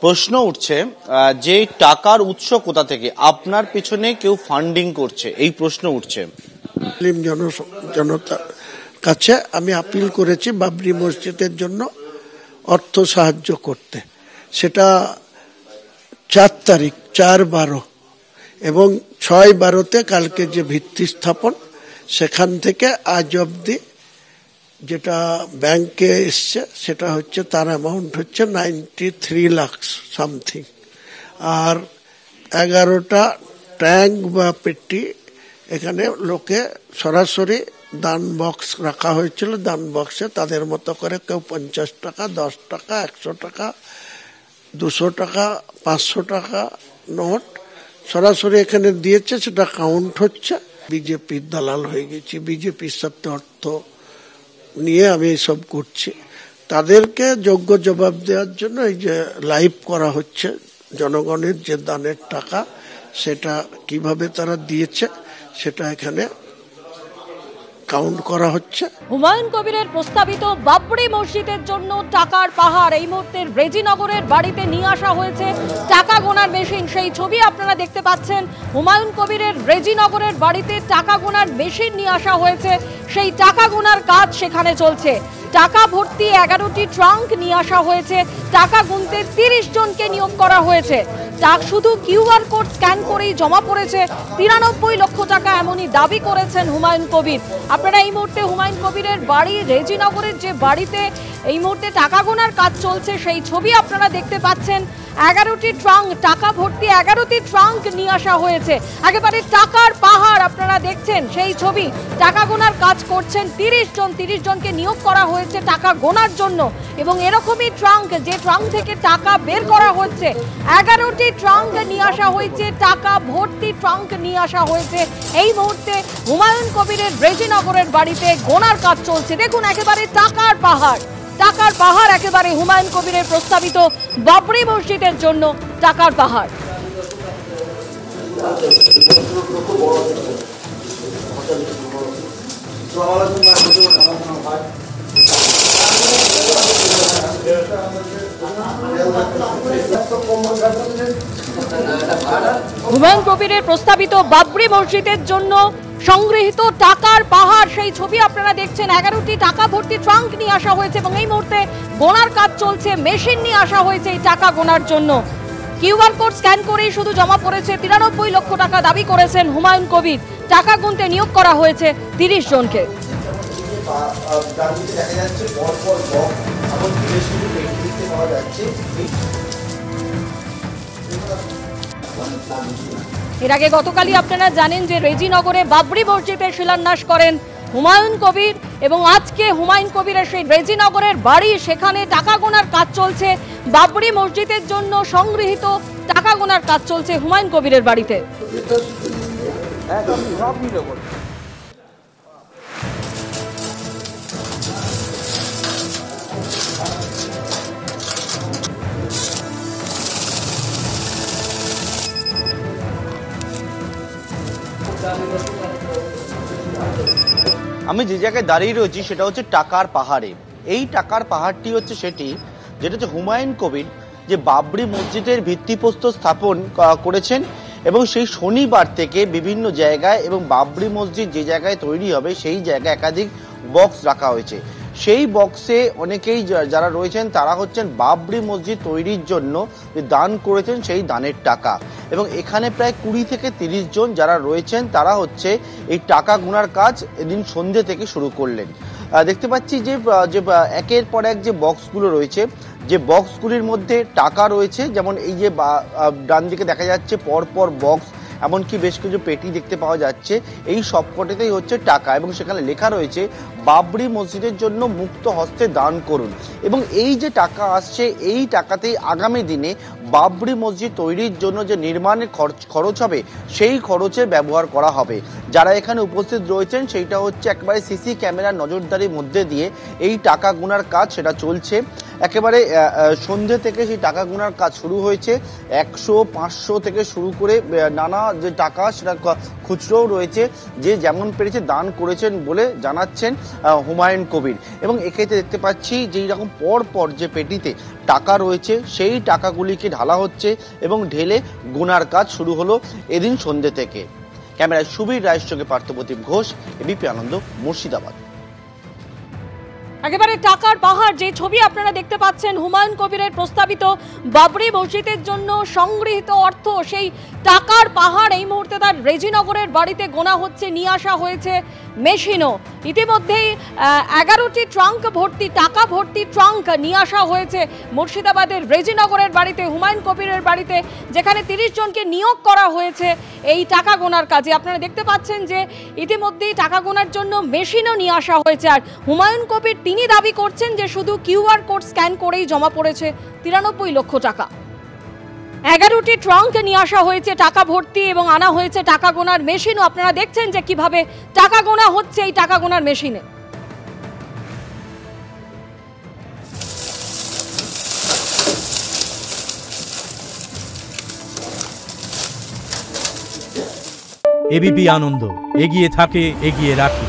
প্রশ্ন উঠছে যে টাকার উৎস কোথা থেকে, আপনার পেছনে কেউ ফান্ডিং করছে, এই প্রশ্ন উঠছে। জনতার কাছে আমি আপিল করেছি বাবরি মসজিদের জন্য অর্থ সাহায্য করতে। সেটা 4 তারিখ 4/12 এবং 6/12-তে কালকে যে ভিত্তি স্থাপন, সেখান থেকে আজ অব্দি যেটা ব্যাংকে এসছে সেটা হচ্ছে, তার অ্যামাউন্ট হচ্ছে 93 লাখ সামথিং। আর 11টা ট্যাঙ্ক বা পেটি এখানে লোকে সরাসরি দান বক্স রাখা হয়েছিল। দান বক্সে তাদের মতো করে কেউ 50 টাকা, 10 টাকা, 100 টাকা, 200 টাকা, 500 টাকা নোট সরাসরি এখানে দিয়েছে। সেটা কাউন্ট হচ্ছে। বিজেপির দালাল হয়ে গেছি, বিজেপির সাথে অর্থ নিয়ে আমি এইসব করছি। তাদেরকে যোগ্য জবাব দেওয়ার জন্য এই যে লাইভ করা হচ্ছে, জনগণের যে দানের টাকা সেটা কিভাবে তারা দিয়েছে সেটা এখানে কাউন্ট করা হচ্ছে। হুমায়ুন কবিরের প্রস্তাবিত বাবরি মসজিদের জন্য টাকার পাহাড় এই মুহূর্তে রেজিনগরের বাড়িতে নিয়ে আসা হয়েছে টাকা গোনার মেশিন। সেই ছবি আপনারা দেখতে পাচ্ছেন। হুমায়ুন কবিরের রেজিনগরের বাড়িতে টাকা গোনার মেশিন নিয়ে আসা হয়েছে। সেই টাকা গোনার কাজ সেখানে চলছে। টাকা ভর্তি 11টি ট্রাঙ্ক নিয়ে আসা হয়েছে। টাকা গুনতে 30 জনকে নিয়োগ করা হয়েছে। শুধু কিউআর কোড স্ক্যান করেই জমা পড়েছে 93 লক্ষ টাকা, এমনই দাবি করেছেন হুমায়ুন কবির। আপনারা এই মুহূর্তে হুমায়ুন কবিরের বাড়ি রেজিনগরের যে বাড়িতে এই মুহূর্তে টাকা গোনার কাজ চলছে সেই ছবি আপনারা দেখতে পাচ্ছেন। 11টি ট্রাঙ্ক, টাকা ভর্তি 11টি ট্রাঙ্ক নিয়ে আসা হয়েছে। একেবারে টাকার পাহাড় আপনারা দেখছেন সেই ছবি। টাকা গোনার কাজ করছেন 30 জনকে নিয়োগ করা হয়েছে টাকা গোনার জন্য। এবং এরকমই ট্রাঙ্ক, যে ট্রাঙ্ক থেকে টাকা বের করা হচ্ছে, 11টি ট্রাঙ্ক নিয়ে আসা হয়েছে, টাকা ভর্তি ট্রাঙ্ক নিয়ে আসা হয়েছে। এই মুহূর্তে হুমায়ুন কবিরের রেজিনগরের বাড়িতে গোনার কাজ চলছে। দেখুন একেবারে টাকার পাহাড়, টাকার পাহাড় একেবারে হুমায়ুন কবিরের প্রস্তাবিত বাবরি মসজিদের জন্য টাকার পাহাড়। হুমায়ুন কবিরের প্রস্তাবিত বাবরি মসজিদের জন্য সংগৃহীত টাকার পাহাড় সেই ছবি আপনারা দেখছেন। 11টি টাকা ভর্তি ট্রাঙ্ক নিয়ে আসা হয়েছে এবং এই মুহূর্তে গোনার কাজ চলছে। মেশিন নিয়ে আসা হয়েছে এই টাকা গোনার জন্য। কিউআর কোড স্ক্যান করেই শুধু জমা পড়েছে 93 লক্ষ টাকা, দাবি করেছেন হুমায়ুন কবির। টাকা গুনতে নিয়োগ করা হয়েছে 30 জনকে। এর আগে গতকালই আপনারা জানেন যে রেজিনগরে বাবরি মসজিদের শিলান্যাস করেন হুমায়ুন কবির এবং আজকে হুমায়ুন কবিরের সেই রেজিনগরের বাড়ি, সেখানে টাকা গোনার কাজ চলছে। বাবরি মসজিদের জন্য সংগৃহীত টাকা গোনার কাজ চলছে হুমায়ুন কবিরের বাড়িতে। আমি যে জায়গায় দাঁড়িয়ে রয়েছি সেটা হচ্ছে টাকার পাহাড়ে। এই টাকার পাহাড়টি হচ্ছে সেটি যেটা হচ্ছে হুমায়ুন কবির যে বাবরি মসজিদের ভিত্তিপ্রস্তর স্থাপন করেছেন এবং সেই শনিবার থেকে বিভিন্ন জায়গায় এবং বাবরি মসজিদ যে জায়গায় তৈরি হবে সেই জায়গায় একাধিক বক্স রাখা হয়েছে। সেই বক্সে অনেকেই যারা রয়েছেন তারা হচ্ছেন বাবরি মসজিদ তৈরির জন্য যে দান করেছেন সেই দানের টাকা। এবং এখানে প্রায় 20 থেকে 30 জন যারা রয়েছেন তারা হচ্ছে এই টাকা গোনার কাজ এদিন সন্ধ্যে থেকে শুরু করলেন। দেখতে পাচ্ছি যে একের পর এক যে বক্সগুলো রয়েছে, যে বক্সগুলির মধ্যে টাকা রয়েছে, যেমন এই যে ডান দিকে দেখা যাচ্ছে পরপর বক্স, এমনকি বেশ কিছু পেটি দেখতে পাওয়া যাচ্ছে। এই সবকটাতেই হচ্ছে টাকা এবং সেখানে লেখা রয়েছে বাবরি মসজিদের জন্য মুক্ত হস্তে দান করুন। এবং এই যে টাকা আসছে এই টাকাতেই আগামী দিনে বাবরি মসজিদ তৈরির জন্য যে নির্মাণের খরচ হবে সেই খরচে ব্যবহার করা হবে। যারা এখানে উপস্থিত রয়েছেন সেইটা হচ্ছে একেবারে সিসি ক্যামেরার নজরদারির মধ্যে দিয়ে এই টাকা গোনার কাজ সেটা চলছে। একেবারে সন্ধ্যে থেকে সেই টাকা গোনার কাজ শুরু হয়েছে। 100, 500 থেকে শুরু করে নানা যে টাকা সেটা খুচরোও রয়েছে, যে যেমন পেরেছে দান করেছেন বলে জানাচ্ছেন। হুমায়ুন কবির। এবং এক্ষেত্রে দেখতে পাচ্ছি যে এইরকম পর পর যে পেটিতে টাকা রয়েছে সেই টাকাগুলিকে ঢালা হচ্ছে এবং ঢেলে গোনার কাজ শুরু হলো এদিন সন্ধ্যে থেকে। ক্যামেরায় সুবীর রায়ের সঙ্গে পার্থপ্রতিম ঘোষ, এবিপি আনন্দ, মুর্শিদাবাদ। একেবারে টাকার পাহাড়, যে ছবি আপনারা দেখতে পাচ্ছেন হুমায়ুন কবিরের প্রস্তাবিত বাবরি মসজিদের জন্য সংগৃহীত অর্থ, সেই টাকার পাহাড় এই মুহূর্তে তার রেজিনগরের বাড়িতে গোনা হচ্ছে। নিয়ে আসা হয়েছে মেশিনও। ইতিমধ্যেই 11টি ট্রাঙ্ক ভর্তি, টাকা ভর্তি ট্রাঙ্ক নিয়ে আসা হয়েছে মুর্শিদাবাদের রেজিনগরের বাড়িতে, হুমায়ুন কবিরের বাড়িতে, যেখানে 30 জনকে নিয়োগ করা হয়েছে এই টাকা গোনার কাজে। আপনারা দেখতে পাচ্ছেন যে ইতিমধ্যেই টাকা গোনার জন্য মেশিনও নিয়ে আসা হয়েছে। আর হুমায়ুন কবির তিনি দাবি করছেন যে শুধু কিউআর কোড স্ক্যান করেই জমা পড়েছে 93 লক্ষ টাকা। 11টি ট্রাঙ্ক নিয়ে আসা হয়েছে টাকা ভর্তি এবং আনা হয়েছে টাকা গোনার মেশিনও। আপনারা দেখছেন যে কিভাবে টাকা গোনা হচ্ছে এই টাকা গোনার মেশিনে। এবিপি আনন্দ, এগিয়ে থাকে, এগিয়ে রাখে।